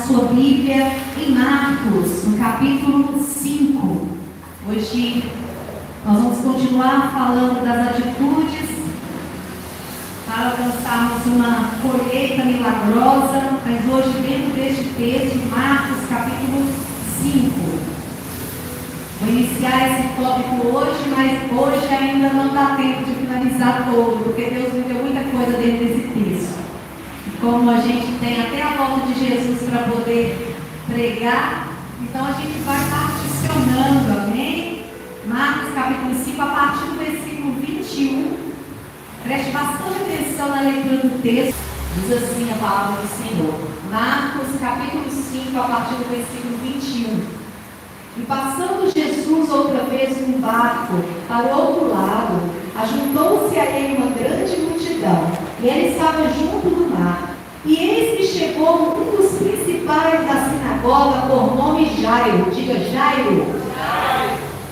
sua Bíblia em Marcos, no capítulo 5. Hoje nós vamos continuar falando das atitudes para alcançarmos uma colheita milagrosa, mas hoje dentro deste texto, Marcos, capítulo 5. Vou iniciar esse tópico hoje, mas hoje ainda não dá tempo de finalizar todo, porque Deus me deu muita coisa dentro desse texto. Como a gente tem até a volta de Jesus para poder pregar, então a gente vai particionando, amém? Marcos capítulo 5, a partir do versículo 21. Preste bastante atenção na leitura do texto. Diz assim a palavra do Senhor. Marcos capítulo 5, a partir do versículo 21. E passando Jesus outra vez num barco para o outro lado, ajuntou-se a ele uma grande multidão, e ele estava junto do mar. E eis que chegou um dos principais da sinagoga, por nome Jairo. Diga Jairo.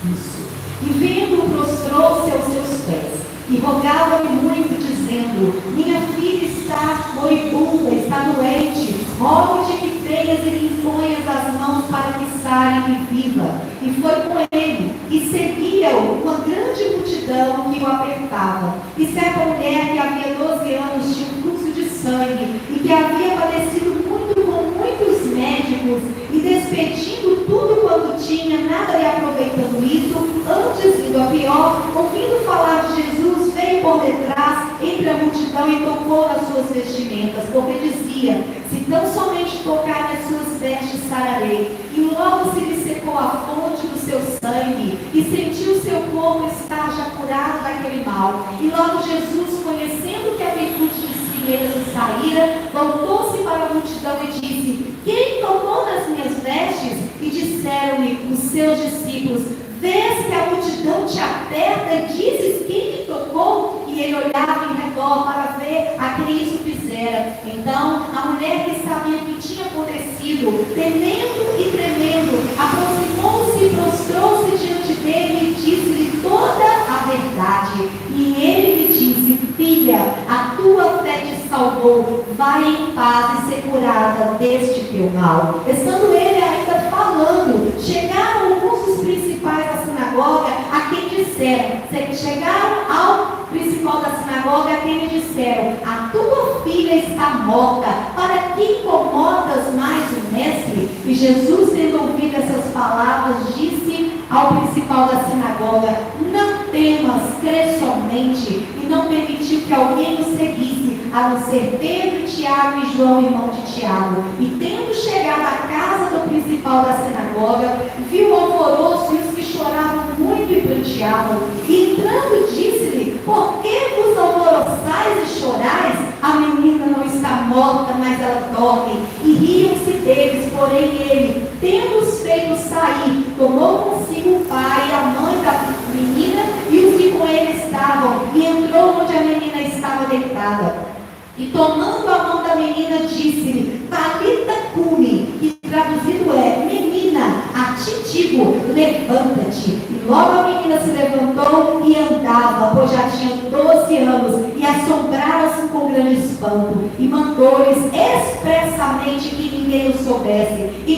Isso. E vendo, prostrou-se aos seus pés, e rogava-lhe muito, dizendo: minha filha está moribunda, está doente, rogo-te que venhas e lhe imponhas as mãos para que sare e viva. E foi com ele, e seguia-o uma grande multidão que o apertava. E certa mulher que havia 12 anos tinha um fluxo de sangue, e que havia padecido muito com muitos médicos, e despedindo tudo quanto tinha, nada lhe aproveitando isso, antes indo a pior, ouvindo falar de Jesus, veio por detrás entre a multidão e tocou nas suas vestimentas, porque dizia: se tão somente tocar nas suas vestes, sararei. E logo se lhe secou a fonte do seu sangue, e sentiu seu corpo estar já curado daquele mal. E logo Jesus, conhecendo que a virtude de si mesmo saíra, voltou-se para a multidão e disse: quem tocou nas minhas vestes? E disseram-lhe os seus discípulos: vês que a multidão te aperta e dizes: quem te tocou? E ele olhava em redor para ver a quem isso fizera. Então a mulher que sabia o que tinha acontecido, temendo e tremendo, aproximou-se e prostrou-se diante dele e disse-lhe toda a verdade. E ele lhe disse: filha, a tua fé te salvou, vai em paz e ser curada deste teu mal. Estando ele ainda falando, chegaram alguns dos principais da sinagoga, a quem disseram, chegaram ao principal da sinagoga, a quem lhe disseram: a tua filha está morta, para que incomodas mais o mestre? E Jesus, tendo ouvido essas palavras, disse ao principal da sinagoga: não temas, crê somente. E não permitiu que alguém o seguisse, a não ser Pedro, Tiago e João, irmão de Tiago. E tendo chegado à casa do principal da sinagoga, viu o alvoroço e os que choravam muito e pranteavam. E entrando, disse-lhe: por que vos alvoroçais e chorais? A menina não está morta, mas ela dorme. E riam-se deles, porém ele, tendo-os feito sair, tomou consigo o pai e a mãe da menina e os que com ele estavam, e entrou onde a menina estava deitada. E tomando a mão da menina, disse-lhe: Talita cumi, que traduzido é: menina, a ti digo, levanta-te. E logo a menina se levantou e andava, pois já tinha 12 anos, e assombraram-se com grande espanto. E mandou-lhes expressamente que ninguém o soubesse. E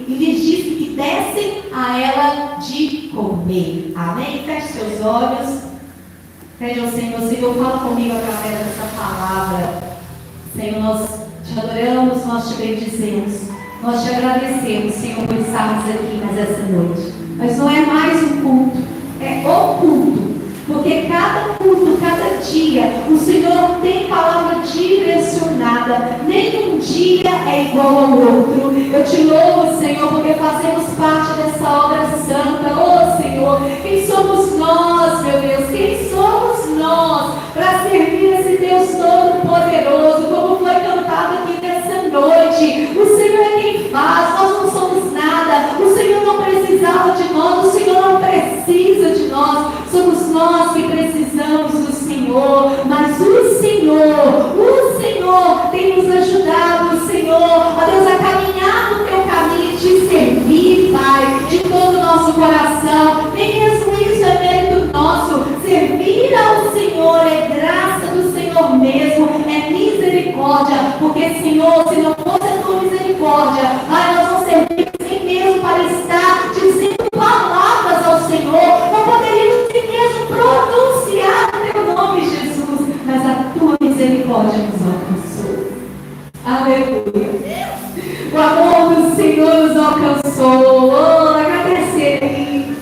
lhes disse que dessem a ela de comer. Amém? Feche seus olhos. Pede ao Senhor: Senhor, fala comigo através dessa palavra. Senhor, nós te adoramos, nós te bendizemos, nós te agradecemos, Senhor, por estarmos aqui mais essa noite. Mas não é mais um culto, é o culto. Porque cada culto, cada dia, o Senhor não tem palavra direcionada. Nenhum dia é igual ao outro. Eu te louvo, Senhor, porque fazemos parte dessa obra santa. Oh, Senhor, quem somos nós, meu Deus? Quem somos nós para servir esse Deus todo-poderoso? Como foi cantado aqui nessa noite. O Senhor é quem faz, nós não somos nada. O Senhor não precisava de nós, o Senhor não precisa de nós. Somos nós que precisamos do Senhor, mas o Senhor tem nos ajudado, Senhor, ó Deus, a caminhar no teu caminho, te servir, Pai, de todo o nosso coração. Nem mesmo isso é mérito nosso. Servir ao Senhor é graça do Senhor mesmo, é misericórdia, porque, Senhor, se não misericórdia nos alcançou. Aleluia. O amor do Senhor nos alcançou. Oh, agradecer.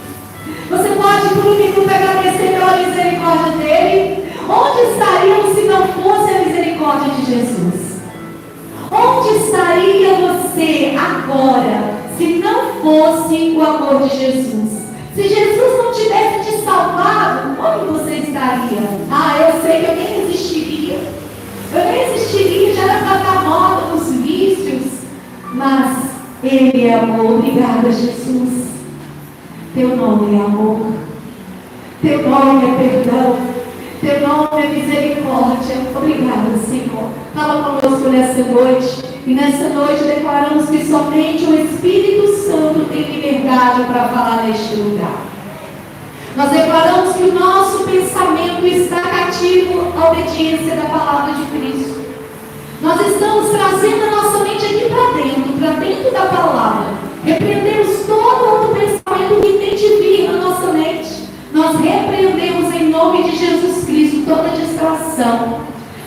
Você pode, por um minuto, agradecer pela misericórdia dele. Onde estaríamos se não fosse a misericórdia de Jesus? Onde estaria você agora se não fosse o amor de Jesus? Se Jesus não tivesse te salvado, onde você estaria? Eu sei que eu nem existiria. Eu nem existiria, já era para estar morta nos vícios. Mas Ele é amor. Obrigada, Jesus. Teu nome é amor. Teu nome é perdão. Teu nome é misericórdia. Obrigada, Senhor. Fala conosco nessa noite. E nessa noite declaramos que somente o Espírito Santo tem liberdade para falar neste lugar. Nós declaramos que o nosso pensamento está cativo à obediência da palavra de Cristo. Nós estamos trazendo a nossa mente aqui para dentro da palavra. Repreendemos todo outro pensamento que tente vir na nossa mente. Nós repreendemos em nome de Jesus Cristo toda distração,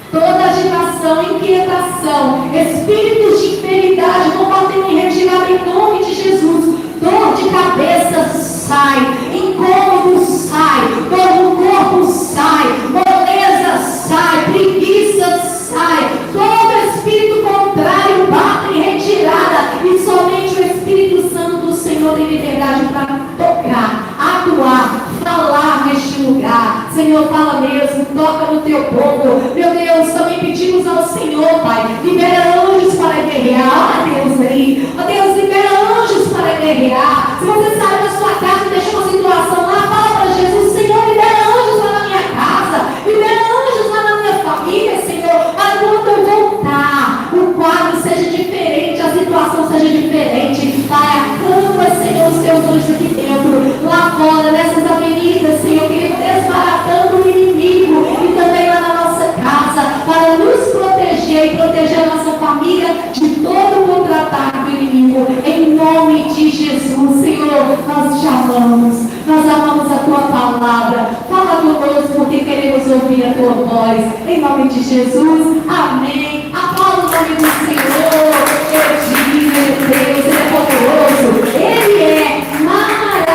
toda agitação, inquietação, espíritos de enfermidade, combatendo em retirada em nome de Jesus. Dor de cabeça sai, incômodo sai, dor no corpo sai, moleza sai, preguiça sai, todo espírito contrário bate em retirada, e somente o Espírito Santo do Senhor tem liberdade para tocar, atuar, falar neste lugar. Senhor, fala mesmo, toca no teu povo. Meu Deus, também pedimos ao Senhor, Pai, libera anjos para guerrear. Deus aí, Deus, libera anjos para guerrear. Se você sai da sua casa e deixa uma situação lá, fala para Jesus: Senhor, libera anjos lá na minha casa, libera anjos lá na minha família, Senhor, para quando eu voltar, o quadro seja diferente, a situação seja diferente. Pai, acampa, Senhor, os teus anjos aqui dentro, lá fora, nessas avenidas, Senhor, que desbaratando o inimigo, e também lá na nossa casa, para nos proteger e proteger a nossa família de todo o contra-ataque do inimigo, em nome de Jesus. Senhor, nós te amamos, nós amamos a tua palavra. Fala conosco, porque queremos ouvir a tua voz, em nome de Jesus. Amém. Aplauda o nome do Senhor. Ele é divino, Ele é Deus, Ele é poderoso, Ele é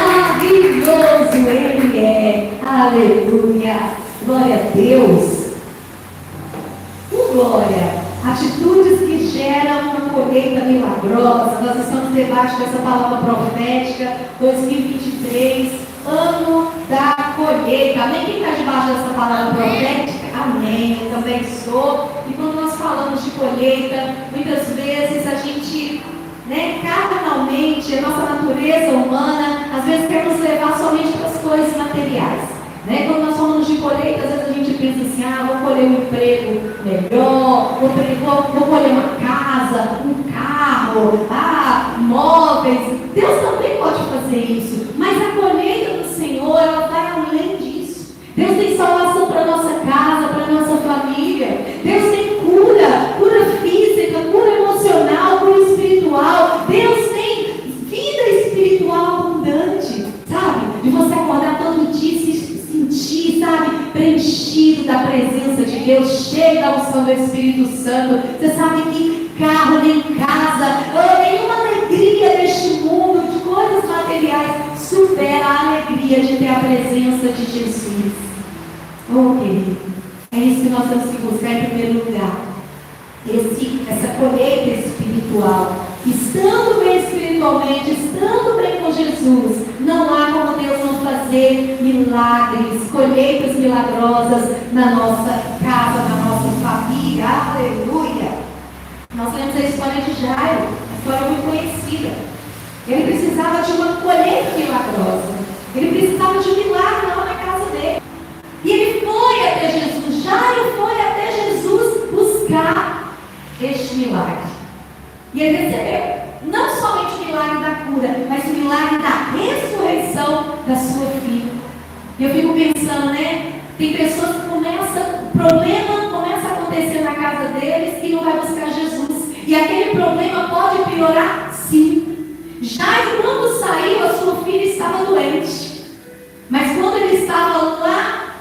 maravilhoso, Ele é. Aleluia. Glória a Deus. Glória. Atitudes que geram uma colheita milagrosa. Nós estamos debaixo dessa palavra profética 2023, ano da colheita. Amém? Quem está debaixo dessa palavra profética? Amém. Eu também estou. E quando nós falamos de colheita, muitas vezes a gente, carnalmente, a nossa natureza humana, às vezes quer nos levar somente para as coisas materiais. Quando nós falamos de colheita, às vezes a gente pensa assim: vou colher um emprego melhor, vou colher uma casa, um carro, móveis. Deus também pode fazer isso, mas a colheita do Senhor, ela vai além disso. Deus tem salvação para a nossa casa, para a nossa família. Deus tem cura física, cura emocional, cura espiritual. Deus tem vida espiritual abundante, sabe? De você acordar todo dia e se sentir, sabe, preenchido da presença de Deus, cheio da unção do Espírito Santo. Você sabe que carro, nem casa, nenhuma alegria deste mundo, de coisas materiais, supera a alegria de ter a presença de Jesus. Querido, é isso que nós temos que buscar em primeiro lugar. Essa colheita espiritual. Estando bem espiritualmente, estando bem com Jesus, não há como Deus não fazer milagres, colheitas milagrosas na nossa casa, na nossa família. Aleluia! Nós lemos a história de Jairo, uma história muito conhecida. Ele precisava de uma colheita milagrosa. Ele precisava de um milagre lá na casa dele. E ele foi até Jesus. Jairo foi até Jesus buscar este milagre. E ele recebeu não somente o milagre da cura, mas o milagre da ressurreição da sua filha. E eu fico pensando, tem pessoas que problema começa a acontecer na casa deles e não vai buscar Jesus. E aquele problema pode piorar, sim. Jairo, quando saiu, a sua filha estava doente. Mas quando ele estava lá,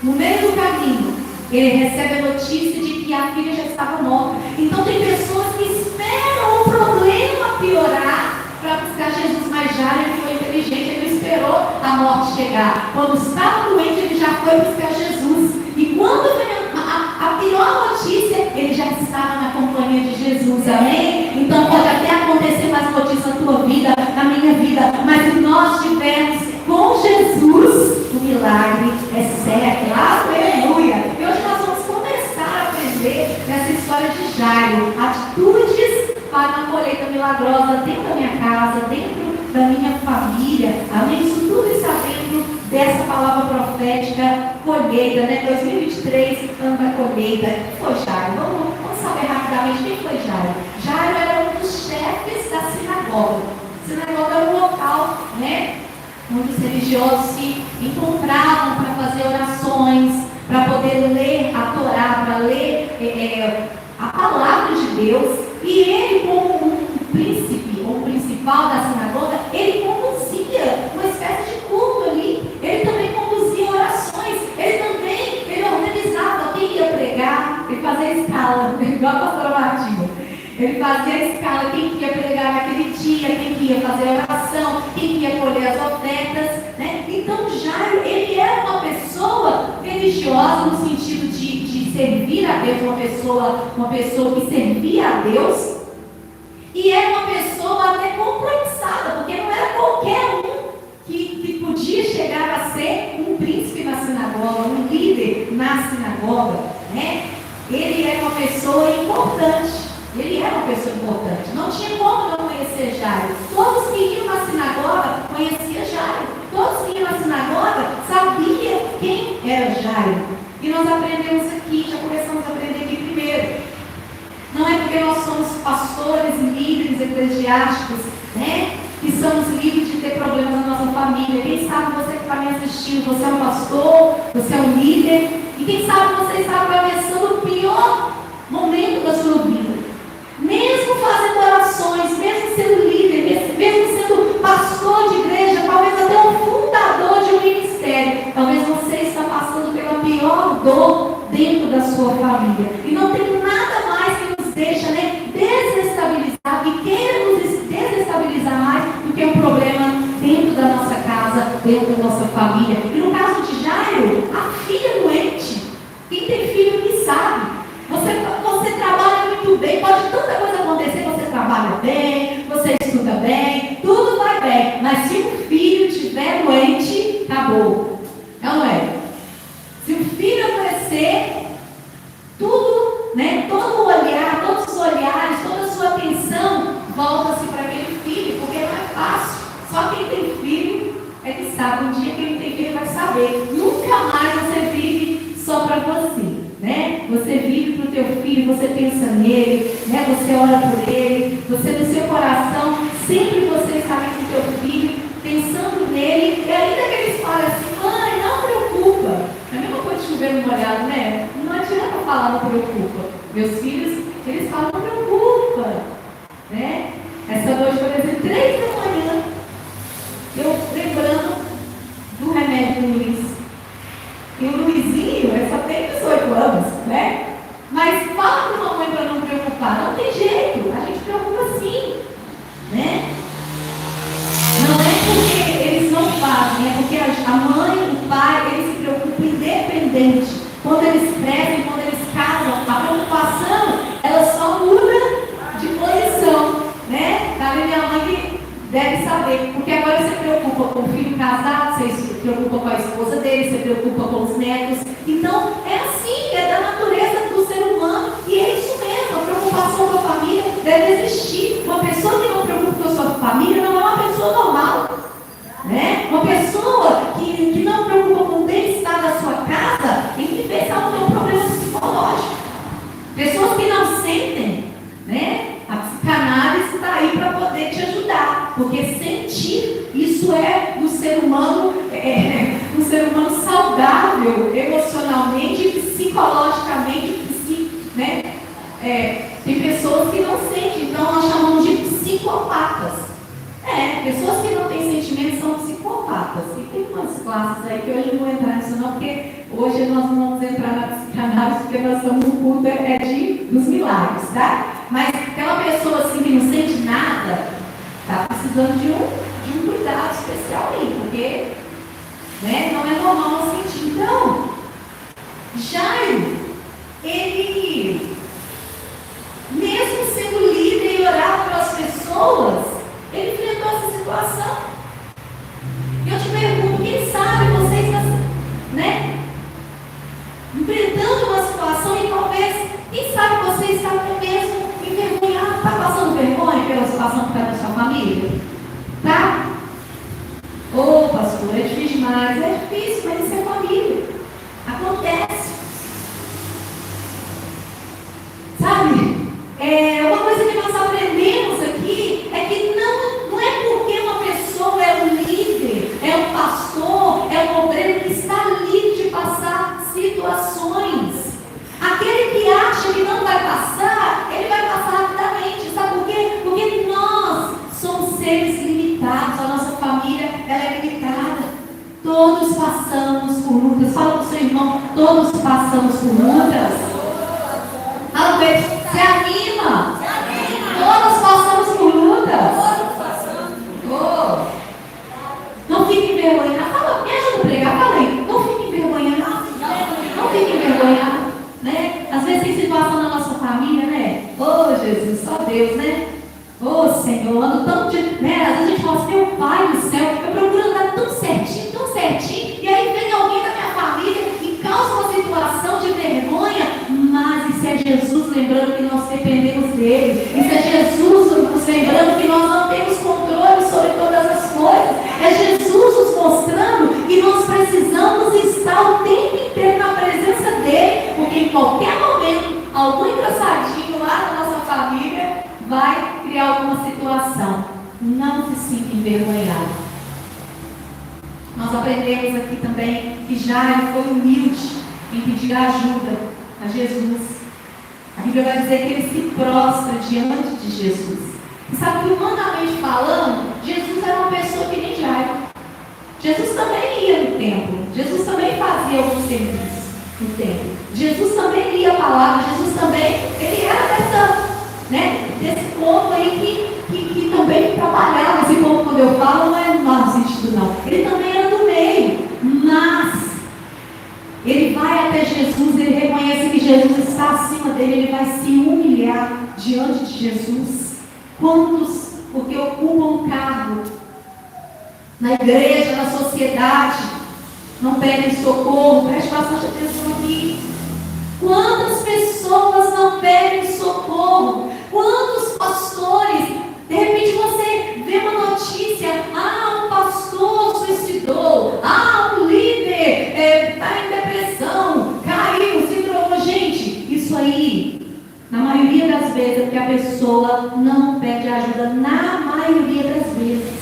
no meio do caminho, ele recebe a notícia de e a filha já estava morta. Então tem pessoas que esperam o problema piorar para buscar Jesus, mas Jairo ele foi inteligente, ele não esperou a morte chegar. Quando estava doente, ele já foi buscar Jesus. E quando veio a pior notícia, ele já estava na companhia de Jesus, amém? Então pode até acontecer mais notícias na tua vida, na minha vida, mas se nós tivermos com Jesus, o milagre é certo, aleluia! E hoje nós vamos começar a aprender nessa história de Jairo, atitudes para uma colheita milagrosa dentro da minha casa, dentro da minha família, amém? Isso tudo está dentro dessa palavra profética, colheita, né? 2023, ano da colheita. Quem foi Jairo? Vamos saber rapidamente quem foi Jairo. Jairo era um dos chefes da sinagoga. A sinagoga era um local, né, onde os religiosos se encontravam para fazer orações, para poder ler a Torá, para ler a palavra de Deus. E ele, como um príncipe, ou principal da sinagoga, ele conduzia uma espécie de culto ali. Ele também conduzia orações. Ele organizava quem ia pregar. Ele fazia escala, igual a pastora Martinha. Ele fazia escala, quem ia pregar naquele dia, quem ia fazer oração, quem ia colher as ofertas, né? Então Jairo, ele era uma pessoa religiosa no sentido de servir a Deus, uma pessoa que servia a Deus, e era uma pessoa até complexada, porque não era qualquer um que podia chegar a ser um príncipe na sinagoga, um líder na sinagoga, né? Ele era uma pessoa importante. Ele era uma pessoa importante. Não tinha como não conhecer Jairo. Todos que iam na sinagoga conheciam Jairo. Todos que iam na sinagoga sabiam quem era Jairo. E nós aprendemos aqui, já começamos a aprender aqui primeiro. Não é porque nós somos pastores e líderes eclesiásticos, né, que somos livres de ter problemas na nossa família. Quem sabe você que está me assistindo, você é um pastor, você é um líder. E quem sabe você está atravessando o pior momento da sua vida. Mesmo fazendo orações, mesmo sendo líder, mesmo sendo pastor de igreja, talvez até um fundador de um ministério, talvez você está passando pela pior dor dentro da sua família. E não tem nada mais que nos deixa, né, desestabilizar e queira nos desestabilizar mais do que um problema dentro da nossa casa, dentro da nossa família. E no caso de Jairo, a filha doente. Quem tem filho que sabe. Você trabalha muito bem, pode tanta coisa acontecer, você trabalha bem, você estuda bem, tudo vai bem, mas se o filho estiver doente, acabou. Não é? Se o filho adoecer, tudo, né, todo o olhar, todos os olhares, toda a sua atenção volta-se para aquele filho, porque não é fácil. Só quem tem filho é que sabe, um dia quem tem filho vai saber. Nunca mais você vive só para você. Né? Você vive para o teu filho, você pensa nele, né? Você ora por ele, você no seu coração, sempre você está com o teu filho, pensando nele, e ainda que eles falam assim, mãe, não preocupa. É a mesma coisa de chover no molhado, né? Não adianta falar não preocupa. Meus filhos, eles falam não preocupa. Né? Essa noite, por exemplo, 3 da manhã, eu lembrando do remédio do Luiz. E o Luizinho, ele só tem 18 anos, né? Mas fala para a mamãe para não preocupar. Não tem jeito, a gente preocupa sim, né? Não é porque eles não fazem, é porque a mãe, o pai, eles se preocupam independente. Quando eles crescem, quando eles casam, a preocupação, ela só muda de posição, né? Tá vendo? Minha mãe deve saber, porque agora você preocupa com o filho casado, você se preocupa com a esposa dele, você preocupa com os netos. Então, é assim, é da natureza do ser humano, e é isso mesmo, a preocupação com a família deve existir. Uma pessoa que não preocupa com a sua família não é uma pessoa normal, né? Uma pessoa que não preocupa com o bem-estar da sua casa, tem que ver se ela tem um problema psicológico. Pessoas que não sentem, né? A psicanálise está aí para poder te ajudar, porque sentir, isso é um ser humano, um ser humano saudável, emocionalmente, psicologicamente, né? Tem pessoas que não sentem, então nós chamamos de psicopatas. Pessoas que não têm sentimentos são psicopatas. E tem umas classes aí que hoje eu não vou entrar nisso não, porque hoje nós não vamos entrar na psiquiatria. cannabis, porque nós estamos no culto dos milagres, tá? Mas aquela pessoa assim que não sente nada, está precisando de um cuidado especial aí, porque né, não é normal não sentir. Então, Jairo, ele, mesmo sendo líder e orava pelas pessoas, ele enfrentou essa situação. E eu te pergunto, quem sabe você está, né, enfrentando uma situação e talvez, quem sabe você está até mesmo envergonhado, está passando vergonha pela situação que está na sua família? Tá? Ô pastor, é difícil demais. É difícil, mas isso é família. Acontece. Sabe? Uma coisa que nós aprendemos aqui é que não é porque uma pessoa é um líder, é um pastor, é um obreiro que está livre de passar situações. Aquele que acha que não vai passar, ele vai passar rapidamente. Sabe por quê? Porque nós somos seres limitados, a nossa família ela é limitada. Todos passamos por lutas. Fala para o seu irmão, todos passamos por lutas. Fala para ele, se anima. Todos passamos por lutas. Oh. Não fique envergonhado. Fala, me ajuda a pregar, fala aí. Não fique envergonhado. Não fique envergonhado. Né? Às vezes tem situação na nossa família, né? Oh Jesus, só Deus, né? Oh Senhor, ando tão de. Né? Às vezes a gente fala assim, meu Pai do céu, eu procuro andar tão certinho, e aí vem alguém da minha família e causa uma situação de vergonha, mas isso é Jesus lembrando que nós dependemos dele, isso é Jesus nos lembrando que nós não temos controle sobre todas as coisas, é Jesus nos mostrando que nós precisamos estar o tempo inteiro na presença dele, porque em qualquer momento, algum engraçadinho lá na nossa família vai criar alguma situação. Não se sinta envergonhado. Nós aprendemos aqui também que Jairo foi humilde em pedir ajuda a Jesus. A Bíblia vai dizer que ele se prostra diante de Jesus. E sabe que, humanamente falando, Jesus era uma pessoa que nem Jairo. Jesus também ia no templo. Jesus também fazia alguns serviços no templo. Jesus também lia a palavra. Jesus também, ele era desse povo aí que também trabalhava. Esse povo, quando eu falo, não é no mau sentido, não. Ele também era do meio. Mas ele vai até Jesus, ele reconhece que Jesus está acima dele, ele vai se humilhar diante de Jesus. Quantos, porque ocupam um cargo na igreja, na sociedade, não pedem socorro? Preste bastante atenção aqui. Quantas pessoas não pedem socorro? Quantos pastores, de repente você vê uma notícia, um pastor suicidou, um líder está em depressão, caiu, se drogou. Gente, isso aí, na maioria das vezes, é porque a pessoa não pede ajuda, na maioria das vezes.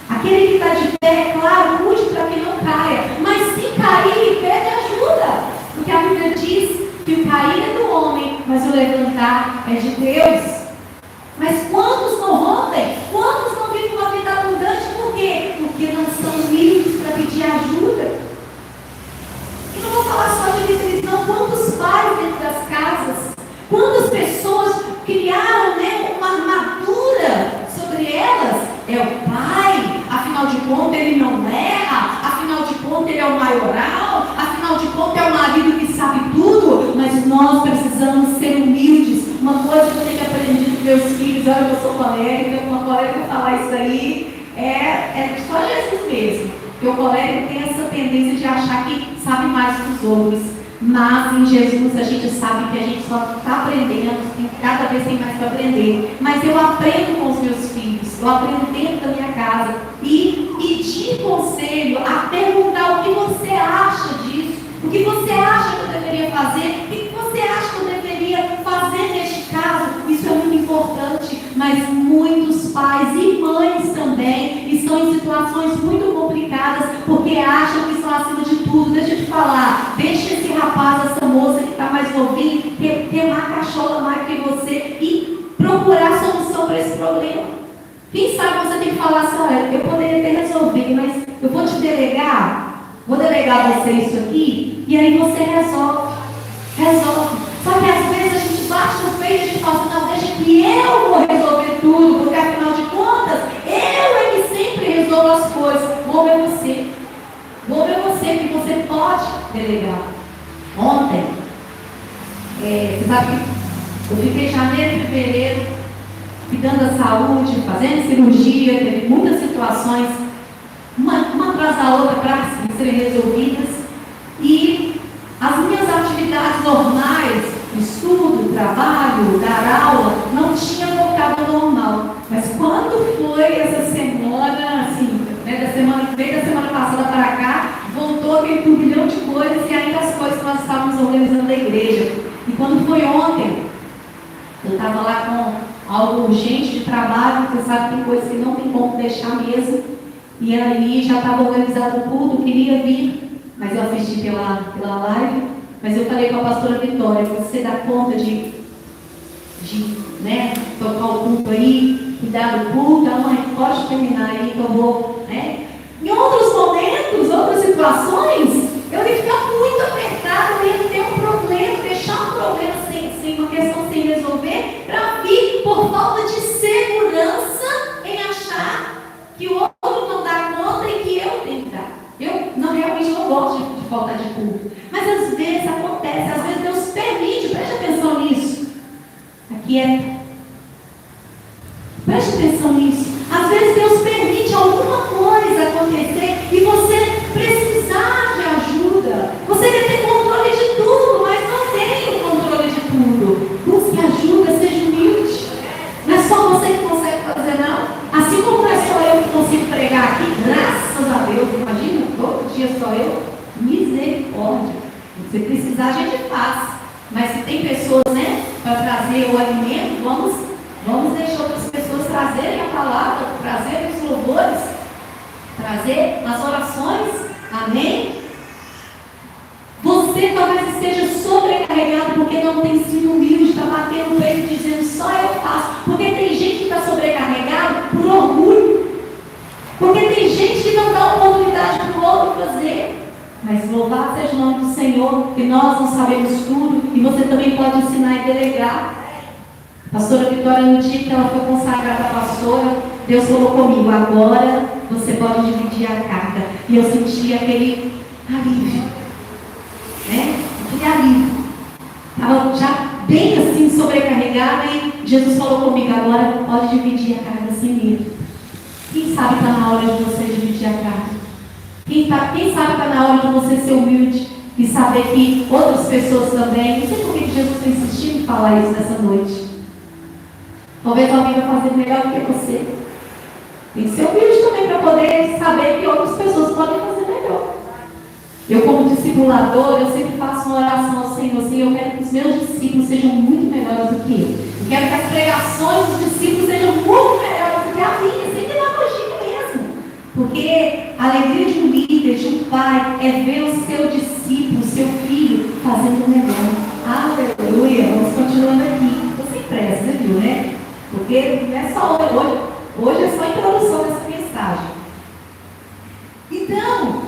Aquele que está de pé, é claro, cuide para que não caia, mas se cair, pede ajuda. Porque a Bíblia diz que o cair é do homem, mas o levantar é de Deus. Mas quantos não rompem? Quantos não vivem uma vida abundante? Por quê? Porque não são livres para pedir ajuda. E não vou falar só de líderes, não. Quantos pais dentro das casas? Quantas pessoas criaram uma armadura sobre elas? É o pai, afinal de contas ele não erra, afinal de contas ele é o maioral, afinal de contas é o marido que sabe tudo. Mas nós precisamos ser humildes. Uma coisa que eu tenho aprendido com meus filhos, olha, eu sou colérica, uma colérica falar isso aí, é só Jesus mesmo. Porque o colérico tem essa tendência de achar que sabe mais que os outros. Mas em Jesus a gente sabe que a gente só está aprendendo, cada vez tem mais para aprender. Mas eu aprendo com os meus filhos, eu aprendo dentro da minha casa. E pedir conselho, a perguntar o que você acha disso, o que você acha que eu deveria fazer, o que você acha que eu deveria fazer neste caso. Isso é muito importante. Mas muitos pais e mães também estão em situações muito complicadas porque acham que estão acima de tudo. Deixa eu te falar, deixa esse rapaz, essa moça que está mais novinho ter uma cachola mais que você e procurar solução para esse problema. Quem sabe você tem que falar assim, olha, eu poderia ter resolvido, mas eu vou te delegar, vou delegar a você isso aqui, e aí você resolve. Resolve. Só que às vezes a gente bate no peito e a gente fala assim, não, deixa que eu vou resolver tudo, porque afinal de contas, eu é que sempre resolvo as coisas. Vou ver você. Vou ver você, que você pode delegar. Ontem, você sabe que eu fiquei em janeiro e fevereiro cuidando da saúde, fazendo cirurgia, teve muitas situações, uma atrás da outra, para serem resolvidas. E as minhas atividades normais, estudo, trabalho, dar aula, não tinha voltado ao normal. Mas quando foi essa semana, assim, veio da semana passada para cá, voltou aquele turbilhão de coisas e ainda as coisas que nós estávamos organizando da igreja. E quando foi ontem, eu estava lá com algo urgente de trabalho, você sabe que tem coisas que não tem como deixar mesmo. E aí já estava organizado o culto, queria vir, mas eu assisti pela live. Mas eu falei com a pastora Vitória, você dá conta de tocar o culto aí, cuidar do culto, a mãe pode terminar aí que eu vou, né? Em outros momentos, outras situações, eu ia ficar muito apertada, eu ia ter um problema, deixar um problema sem uma questão sem resolver, para vir por falta de segurança em achar que o outro não dá conta e que eu tenho que dar. Eu realmente não gosto de falta de culto. Mas às vezes acontece, às vezes Deus permite, preste atenção nisso. Aqui preste atenção nisso. Às vezes Deus permite alguma coisa acontecer e você precisar de ajuda. Você quer ter controle de tudo, mas não tem o controle de tudo. Busque ajuda, seja humilde. Não é só você que consegue fazer, não. Assim como não é só eu que consigo pregar aqui, graças a Deus, imagina, todo dia só eu, misericórdia. Se precisar, a gente faz. Mas se tem pessoas, para trazer o alimento, vamos deixar outras pessoas trazerem a palavra, trazerem os louvores, trazer as orações. Amém? Você talvez esteja sobrecarregado porque não tem sido humilde, está batendo o peito dizendo só eu faço. Porque tem gente que está sobrecarregado por orgulho. Porque tem gente que não dá oportunidade para o outro fazer. Mas louvado seja o nome do Senhor, que nós não sabemos tudo e você também pode ensinar e delegar. A pastora Vitória, no dia que ela foi consagrada a pastora, Deus falou comigo, agora você pode dividir a carga. E eu senti aquele alívio, aquele alívio. Estava já bem assim sobrecarregada e Jesus falou comigo, agora pode dividir a carga sem medo. Quem sabe está na hora de você dividir a carga? Quem sabe está na hora de você ser humilde e saber que outras pessoas também. Não sei por que Jesus está insistindo em falar isso nessa noite. Talvez alguém vai fazer melhor do que você. Tem que ser humilde também para poder saber que outras pessoas podem fazer melhor. Eu, como discipulador, eu sempre faço uma oração ao Senhor. Senhor, eu quero que os meus discípulos sejam muito melhores do que eu. Eu quero que as pregações dos discípulos sejam muito melhores do que a minha, sem demagogia mesmo. Porque a alegria de um líder, de um pai, é ver o seu discípulo, o seu filho, fazendo melhor. Aleluia! Vamos continuando aqui. Estou sem pressa, você viu, né? Porque não é só hoje é só a introdução dessa mensagem. Então,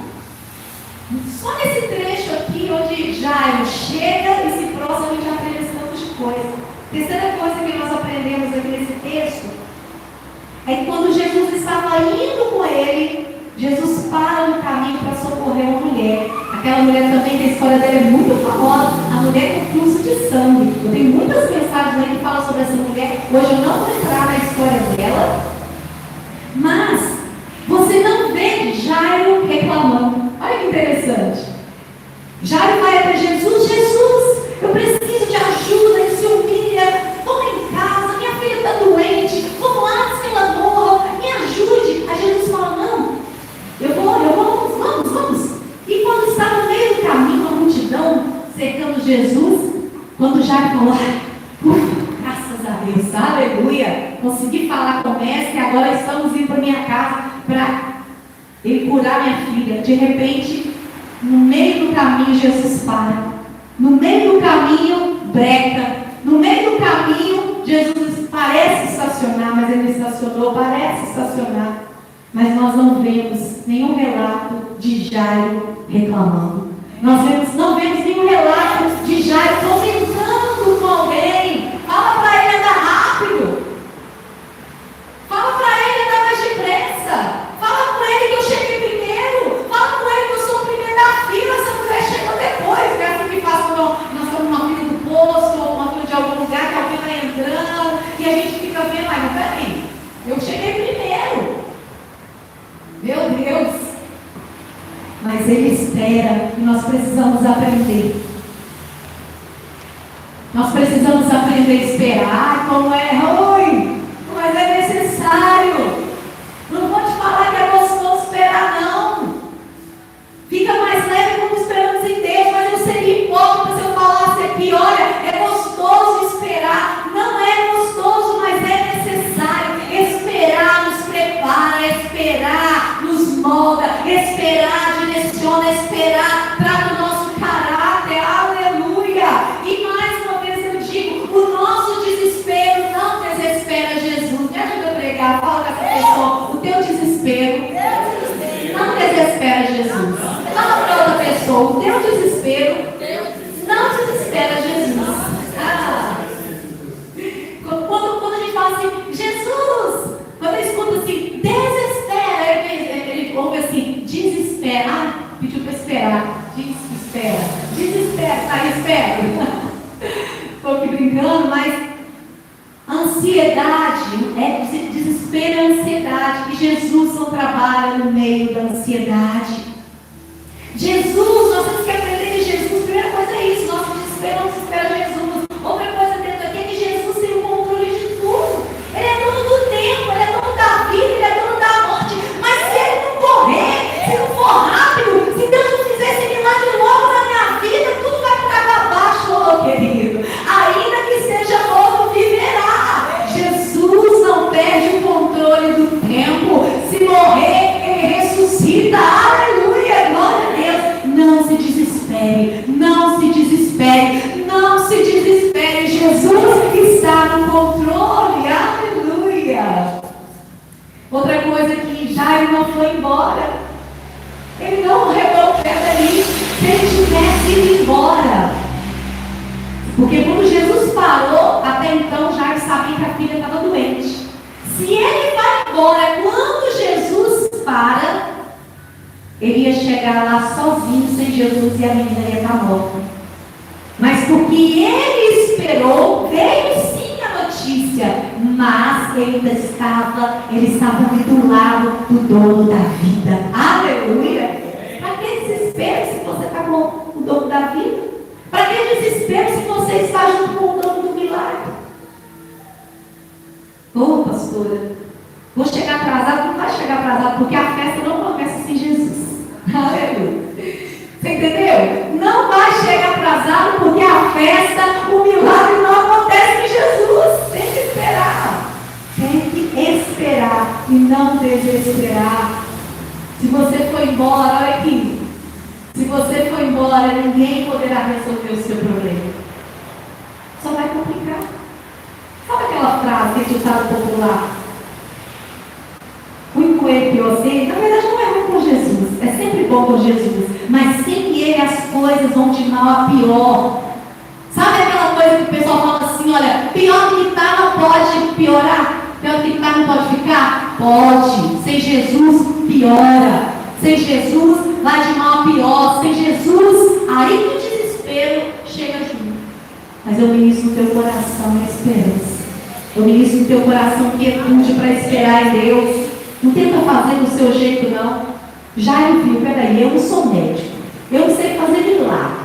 só nesse trecho aqui, onde Jairo chega e se prostra, a gente aprende esse tanto de coisa. Terceira coisa que nós aprendemos aqui nesse texto é que quando Jesus estava indo com ele, Jesus para no caminho para socorrer uma mulher. Aquela mulher também, que a história dela é muito famosa, a mulher com fluxo de sangue. Eu tenho muitas mensagens aí que falam sobre essa mulher. Hoje eu não vou entrar na história dela, mas você não vê Jairo reclamando. Olha que interessante. Jairo vai até Jesus, eu preciso de ajuda, ele se humilha, vamos em casa, minha filha está doente, vamos lá antes que ela morra, me ajude. Aí Jesus fala, não, vamos. E quando está no meio do caminho, a multidão cercando Jesus, quando Jairo falou, graças a Deus, aleluia, consegui falar com o mestre, agora estamos indo para minha casa para ele curar minha filha. De repente, no meio do caminho, Jesus para. No meio do caminho, breca. No meio do caminho, Jesus parece estacionar, mas ele estacionou, parece estacionar. Mas nós não vemos nenhum relato de Jairo reclamando. Nós não vemos nenhum relato de Jairo Jairo comentando com alguém. Fala para ele andar rápido. Fala para ele andar mais depressa. Fala com ele que eu cheguei primeiro. Fala com ele que eu sou o primeiro da fila. Essa mulher chegou depois. É assim que faz quando nós estamos numa fila do posto ou uma fila de algum lugar que alguém vai entrando e a gente fica vendo, mas peraí, eu cheguei primeiro. Meu Deus. Mas ele espera e nós precisamos aprender. Nós precisamos aprender a esperar como é ruim, mas é necessário. Não vou te falar que é gostoso esperar, não. Fica mais leve como esperamos em Deus, mas eu seria hipócrita se eu falasse aqui, olha, é gostoso esperar. Não é gostoso, mas é necessário. Esperar nos prepara, esperar nos molda, esperar direciona, esperar trata o nosso caráter, aleluia. E mais uma vez eu digo, o nosso desespero não desespera Jesus. Me ajuda a pregar, fala com essa pessoa, o teu desespero não desespera Jesus. Fala para outra pessoa, o teu desespero não desespera Jesus. Quando a gente fala assim, Jesus, quando eu escuto assim, desespera, ele ouve assim, desespera. Ah, pediu para esperar. Desespera, tá, espera. Estou aqui brincando, mas ansiedade, desespero é ansiedade. E Jesus não trabalha no meio da ansiedade. Jesus, nós temos que aprender de Jesus. Primeira coisa é isso, nosso desespero não desespera Jesus. Outra coisa dentro aqui é que Jesus tem o controle de tudo. Ele é dono do tempo, ele é dono da vida, ele é dono da morte. Mas se ele não correr, se não for rápido, se Deus não fizer esse milagre logo na minha vida, tudo vai ficar para baixo, querido. Ainda que seja novo, viverá. Jesus não perde o controle do tempo. Se morrer, ele ressuscita. Aleluia, glória a Deus. Não se desespere, não se desespere, não se desespere. Jesus está no controle. Aleluia. Outra coisa que Jairo não foi embora. Ele não arredou o pé dali. Se ele tivesse ido embora. Porque quando Jesus parou, até então Jairo sabia que a filha estava doente. Se ele vai embora, quando Jesus para, ele ia chegar lá sozinho, sem Jesus, e a menina ia estar morta. Mas porque ele esperou, veio sim a notícia, mas ele estava ali do lado do dono da vida. Aleluia! Para que desespero se você está com o dono da vida? Para que desespero se você está junto com o dono do milagre? Ô, pastora, vou chegar atrasado. Não vai chegar atrasado, porque a festa não começa sem Jesus. Aleluia. Você entendeu? Não vai chegar atrasado, porque a festa, o milagre não acontece em Jesus. Tem que esperar. Tem que esperar e não desesperar. Se você for embora, olha aqui. Se você for embora, ninguém poderá resolver o seu problema. Só vai complicar. Sabe aquela frase que é ditado popular? Ruim com ele, pior sem. Na verdade, não é ruim com Jesus. É sempre bom com Jesus. Mas sem ele as coisas vão de mal a pior. Sabe aquela coisa que o pessoal fala assim, olha, pior que está não pode piorar? Pior que está não pode ficar? Pode. Sem Jesus, piora. Sem Jesus, vai de mal a pior. Sem Jesus, aí que o desespero chega junto. Mas eu ministro no teu coração a esperança. Eu ministro no teu coração quietude para esperar em Deus. Não tenta fazer do seu jeito, não. Já viu, peraí, eu não sou médico. Eu não sei fazer milagre.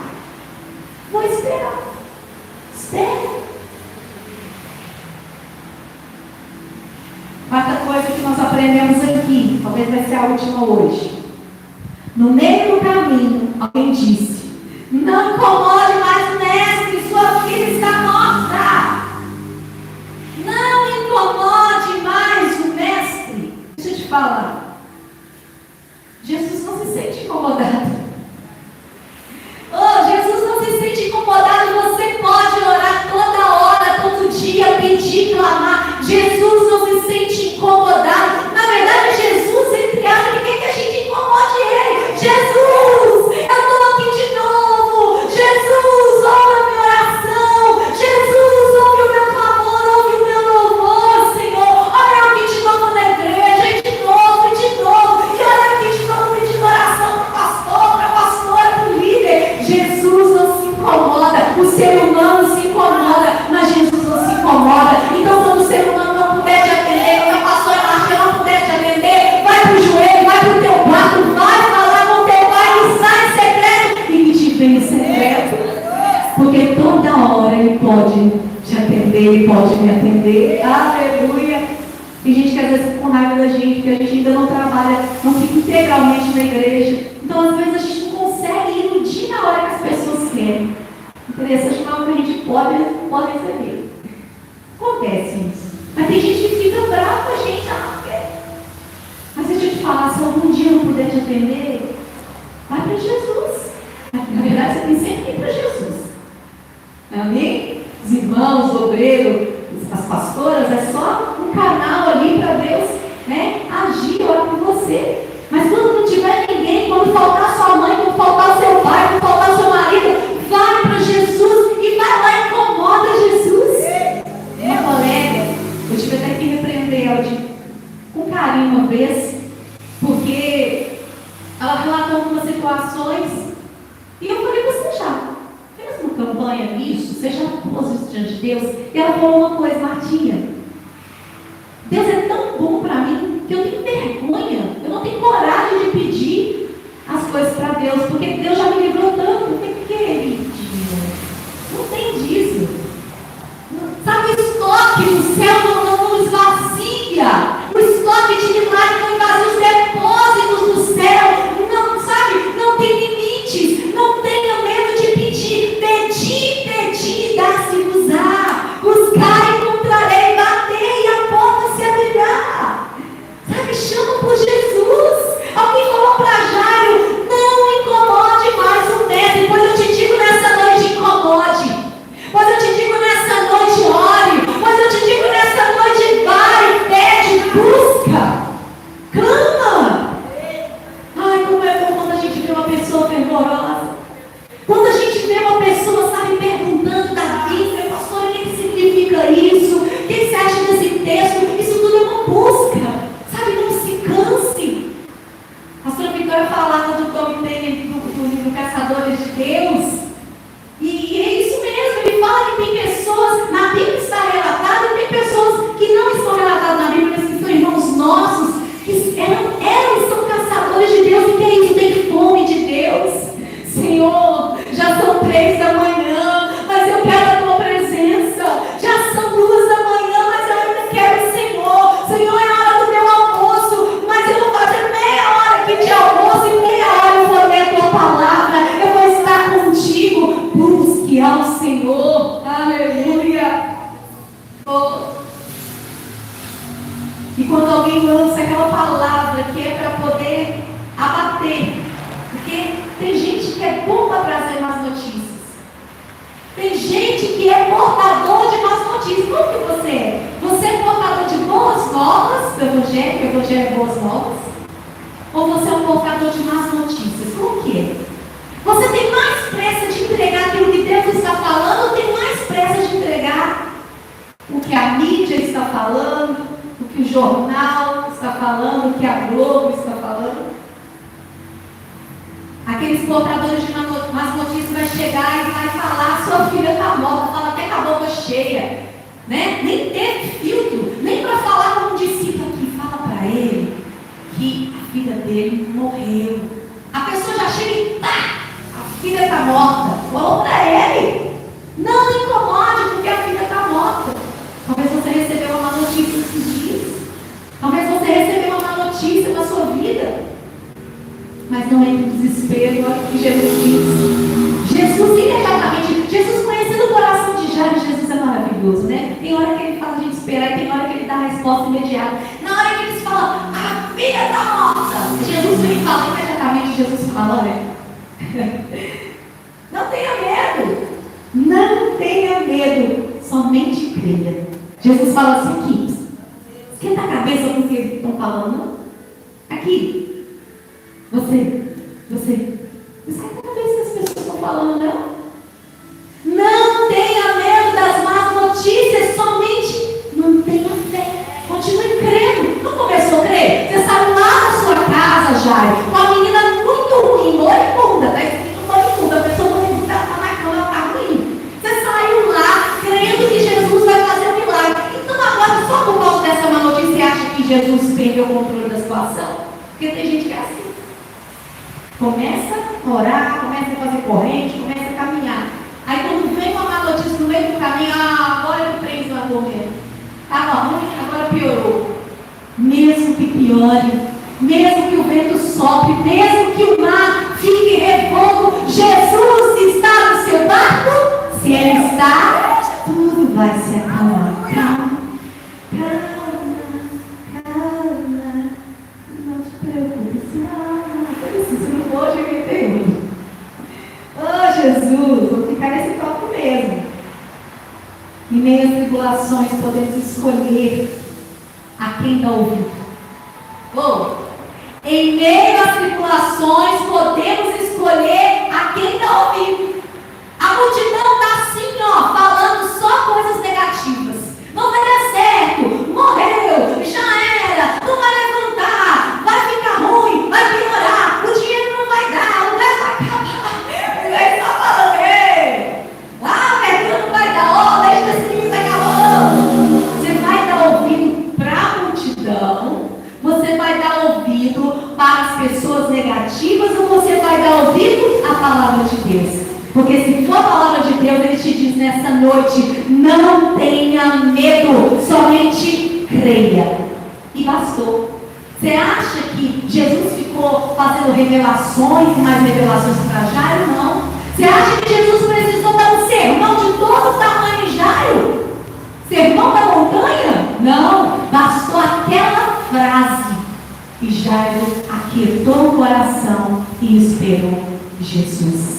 Vou esperar. Espera. Quarta coisa que nós aprendemos aqui, talvez vai ser a última hoje. No meio do caminho, alguém disse: não incomode mais o mestre, sua filha está morta. Não incomode mais o mestre. Deixa eu te falar. Jesus não se sente incomodado. Oh, Jesus não se sente incomodado. Você pode orar toda hora, todo dia, pedir, clamar. Jesus não se sente incomodado. Na verdade, Jesus, entre aspas, ele quer que a gente incomode ele. Jesus, eu estou aqui de novo. Jesus, atender, Ele pode me atender. Aleluia! Tem gente que às vezes fica com raiva da gente, porque a gente ainda não trabalha, não fica integralmente na igreja. Então, às vezes, a gente não consegue iludir na hora que as pessoas querem. Interessante, mas que a gente pode receber. Acontece isso. Mas tem gente que fica brava com a gente, mas se eu te falar, se algum dia eu não puder te atender, vai para Jesus. Na verdade, você tem sempre que ir para Jesus. Amém? Os irmãos, os obreiros, as pastoras, é só um canal ali para Deus, né, agir, orar por você. Mas quando não tiver ninguém, quando faltar sua mãe, quando faltar seu pai, quando faltar seu marido, vai para Jesus e vai lá e incomoda Jesus. Minha colega, eu tive até que repreender ela com carinho uma vez, porque ela relatou algumas situações e eu falei, você já fez uma campanha nisso? Você já pôs isso diante de Deus? E ela falou uma coisa, Martinha, Deus é tão bom para mim que eu tenho vergonha, eu não tenho coragem de pedir as coisas para Deus, porque Deus já me livrou tanto. Por que, queridinha? Não tem disso. Sabe, o estoque do céu não esvazia. O estoque de milagre não esvazia os depósitos do céu. Não, sabe, não tem limites. Não tenha medo de pedir. Pedi, dar-se-vos-á. Buscar e encontrarei, bater e a porta se abrirá. Sabe, chama por Jesus. Alguém falou para Jairo, não incomode mais o mestre. Pois eu te digo nessa noite, incomode. Pois eu te digo nessa noite, ore. Pois eu te digo nessa noite, vai, pede, busca, clama. Ai, como é bom quando a gente vê uma pessoa fervorosa. Quando a gente vê uma pessoa, sabe, perguntando da Bíblia, pastor, o que significa isso? O que você acha desse texto? Isso tudo é uma busca. Sabe, não se canse. A pastora Vitória falava do Tom Taylor, do livro Caçadores de Deus. E é isso mesmo, ele fala que tem pessoas, na Bíblia está relatado, e tem pessoas que não estão relatadas na Bíblia, mas que são irmãos nossos, que são caçadores de Deus, e que é isso, tem fome de Deus. Senhor, já são 3 da manhã, mas eu quero a tua presença. Já são 2 da manhã, mas eu ainda quero o Senhor. Senhor, é a hora do meu almoço, mas eu vou fazer meia hora aqui de almoço e meia hora eu vou ler a tua palavra, eu vou estar contigo. Busque ao Senhor, aleluia. E quando alguém lança aquela palavra que é para poder abater, porque tem gente que é bom para trazer más notícias, tem gente que é portador de más notícias. Como que você é? Você é portador de boas novas do Evangelho, que o Evangelho é boas novas? Ou você é um portador de más notícias? Como que é? Você tem mais pressa de entregar aquilo que Deus está falando, ou tem mais pressa de entregar o que a mídia está falando, o que o jornal está falando, o que a Globo está falando? Aqueles portadores de más notícias vai chegar e vai falar, sua filha está morta, fala até com a boca cheia, né? Nem teve filtro, nem para falar com um discípulo aqui, fala para ele que a filha dele morreu. A pessoa já chega e a filha está morta. Falou para ele, não incomode porque a filha está morta. Talvez você recebeu uma má notícia esses dias, talvez você recebeu uma má notícia na sua vida, mas não entre em desespero. Olha o que Jesus diz. Jesus imediatamente, Jesus conhecendo o coração de Jairo, Jesus é maravilhoso, né? Tem hora que ele fala a gente esperar e tem hora que ele dá a resposta imediata. Na hora que eles falam, a filha está morta, Jesus vem e fala imediatamente, Jesus fala, né? Não tenha medo, não tenha medo, somente creia. Jesus fala assim aqui, esquenta a cabeça com o que eles estão falando, não? Aqui. Você esquenta a cabeça que as pessoas estão falando, não? Não tenha medo das más notícias, somente mantenha fé. Continue crendo. Não começou a crer? Você saiu lá na sua casa, Jairo, com uma menina muito ruim, moribunda, tá escrito moribunda, a pessoa moribunda está na cama, ela está ruim. Você saiu lá crendo que Jesus vai fazer um milagre. Então agora, só por causa dessa má notícia, você acha que Jesus perdeu o controle da situação? Porque tem gente que é assim. Começa a orar, começa a fazer corrente, começa a caminhar. Aí quando vem uma má notícia no meio do caminho, agora que o trem Estava ruim, agora piorou. Mesmo que piore, mesmo que o vento sopre, mesmo que o mar fique revolto, Jesus está no seu barco. Se Ele está, tudo vai se acalmar. Calma, calma, calma. Não te preocupes, não vou te meter. Oh, Jesus, vou ficar nesse topo mesmo. Em meio às tribulações, podemos escolher a quem dá ouvido. Em meio às tribulações, podemos escolher a quem dá ouvido. A multidão está assim, falando só coisas negativas. Não vai dar certo, morreu, já era, não vai levantar, vai ficar ruim, vai piorar, o dinheiro não vai dar, o resto vai acabar. Ele está falando, a abertura não vai dar, deixa esse livro acabando. Você vai dar ouvido para a multidão, você vai dar ouvido para as pessoas negativas ou você vai dar ouvido à palavra de Deus? Porque se for a palavra de Deus, Ele te diz nessa noite, não tenha medo, somente creia. E bastou. Você acha que Jesus ficou fazendo revelações e mais revelações para Jairo? Não. Você acha que Jesus precisou dar um sermão de todo o tamanho de Jairo? Sermão da montanha? Não. Bastou aquela frase. E Jairo aquietou o coração e esperou Jesus.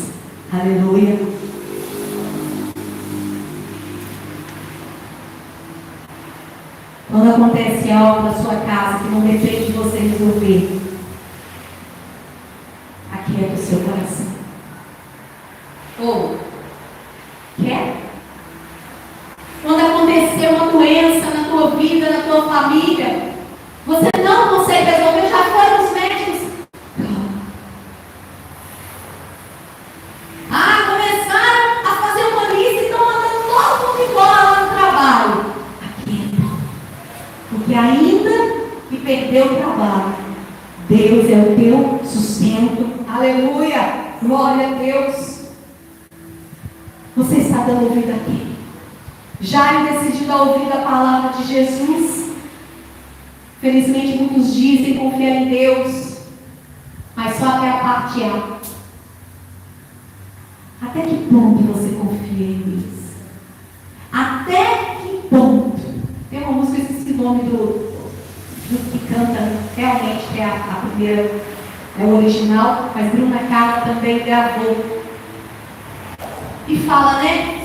Aleluia. Quando acontece algo na sua casa que não depende de você resolver, aquieta o seu coração. Quer? Quando aconteceu uma doença na tua vida, na tua família, você não consegue resolver, já foi nos médicos. Começaram a fazer uma lista e estão mandando todo mundo embora lá no trabalho. Aquieta. Porque ainda que perdeu o trabalho, Deus é o teu sustento. Aleluia. Glória a Deus. Você está dando ouvido a quem? Jairo decidiu dar ouvido à palavra de Jesus. Felizmente muitos dizem confiar em Deus, mas só até a parte A. Até que ponto você confia em Deus? Até que ponto? Tem uma música, eu esqueci o nome do que canta, realmente que é a primeira, é o original, mas Bruna Carla também gravou. E fala, né?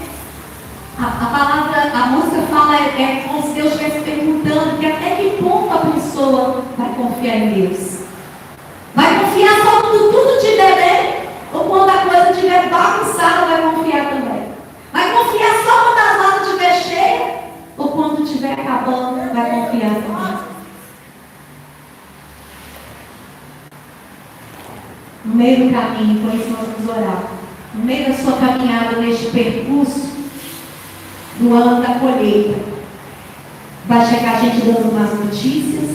A palavra, a música fala, é como se Deus estivesse perguntando que até que ponto a pessoa vai confiar em Deus. Vai confiar só quando tudo estiver bem? Ou quando a coisa estiver bagunçada, vai confiar também? Vai confiar só quando a lata estiver cheia? Ou quando estiver acabando, vai confiar também? No meio do caminho, por isso nós vamos orar. No meio da sua caminhada, neste percurso do ano da colheita, vai chegar gente dando más notícias,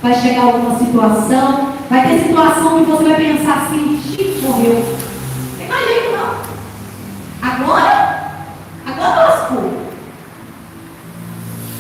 vai chegar alguma situação, vai ter situação que você vai pensar assim, Chico morreu. Não imagina não. Agora lascou.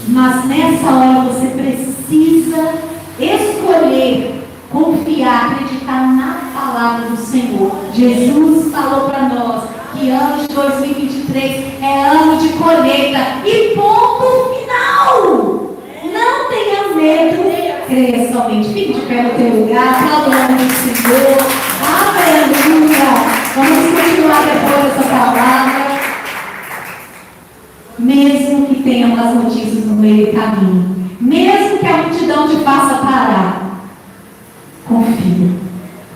Mas nessa hora você precisa escolher, confiar, acreditar na palavra do Senhor. Jesus falou para nós que ano de 2023 é ano de colheita e ponto final. Não tenha medo, creia somente. Fique de pé no teu lugar, aplauda o nome do Senhor. Aleluia. Vamos continuar depois dessa palavra. Mesmo que tenha umas notícias no meio do caminho, mesmo que a multidão te faça parar, confia,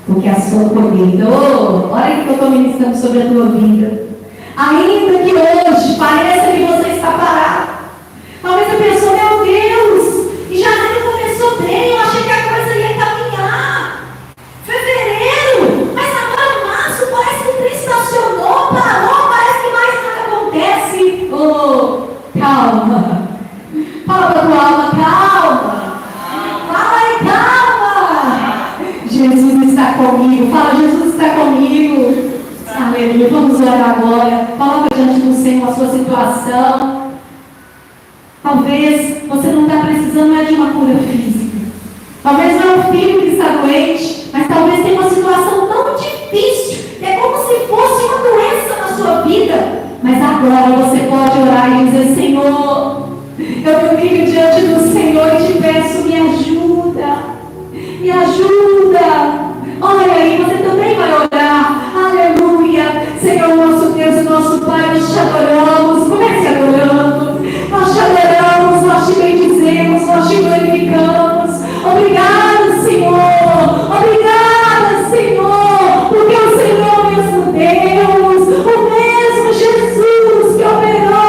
porque a sua colheita, olha que eu estou ministrando sobre a tua vida. Ainda que hoje pareça que você está parado, talvez a pessoa, meu Deus, e janeiro começou bem, eu achei que a coisa ia caminhar. Fevereiro, mas agora março parece que o trem estacionou, parou, parece que mais nada acontece. Calma. Fala para a tua alma, calma. Fala aí, calma. Jesus está comigo. Fala, Jesus está comigo. Aleluia. Vamos orar agora. Coloca diante do Senhor a sua situação. Talvez Você não está precisando mais de uma cura física. Talvez não é o filho que está doente, mas talvez tenha uma situação tão difícil, que é como se fosse uma doença na sua vida. Mas agora você pode orar e dizer: Senhor, eu me humilho diante do Senhor e te peço, me ajuda. Me ajuda. Olha aí, você também vai orar. Aleluia. Senhor, nosso Deus e nosso Pai, nós te adoramos. Comece adorando. Nós te adoramos, nós te bendizemos, nós te glorificamos. Obrigada, Senhor. Obrigada, Senhor. Porque o Senhor é o mesmo Deus, o mesmo Jesus que operou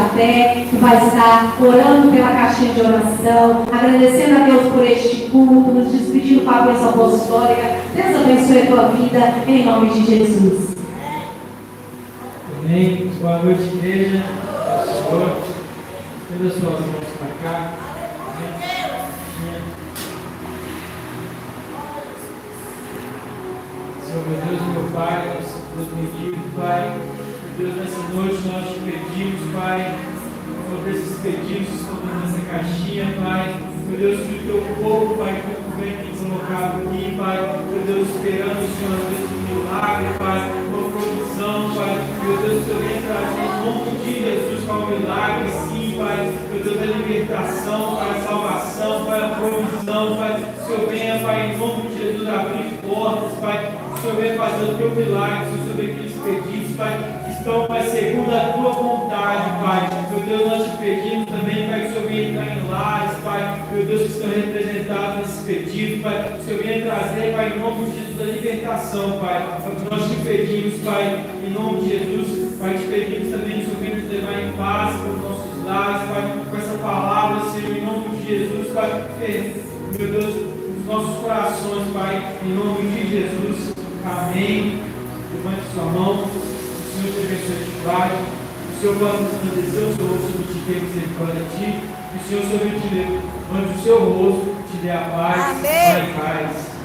fé, que vai estar orando pela caixinha de oração, agradecendo a Deus por este culto, nos despedindo com a bênção apostólica. Deus abençoe a tua vida, em nome de Jesus. Amém. Boa noite, igreja. Senhor, estenda as suas mãos para cá. Senhor, meu Deus e meu Pai, nós nos pedimos, Pai. Meu Deus, nessa noite nós te pedimos, Pai, por esses pedidos que estão nessa caixinha, Pai. Meu Deus, que o teu povo, Pai, que tu vem te colocado aqui, Pai. Meu Deus, esperando o Senhor, às vezes, um milagre, Pai, uma provisão, Pai. Meu Deus, que eu venha trazer em nome de Jesus, Pai, um milagre, sim, Pai. Meu Deus, a libertação, Pai, a salvação, Pai, a provisão, Pai. Que o Senhor venha, Pai, em nome de Jesus, abrir portas, Pai. Que o Senhor venha fazer o teu milagre, que o Senhor venha aqueles pedidos, Pai, que estão, Pai, segundo a tua vontade, Pai. Meu Deus, nós te pedimos também, Pai, que o Senhor venha entrar em lares, Pai. Meu Deus, que estão representados nesse pedido, Pai. Que o Senhor venha trazer, Pai, em nome de Jesus, a libertação, Pai. Nós te pedimos, Pai, em nome de Jesus, Pai, te pedimos também que o Senhor venha nos levar em paz para os nossos lares, Pai, com essa palavra, Senhor, em nome de Jesus, Pai. Meu Deus, os nossos corações, Pai, em nome de Jesus. Amém. Levante sua mão. O Senhor te abençoe e te guarde. O Senhor possa resplandecer o seu rosto sobre ti, ter misericórdia de ti. E o Senhor sobre ti, mande o seu rosto, te dê a paz. Amém. Vai em paz.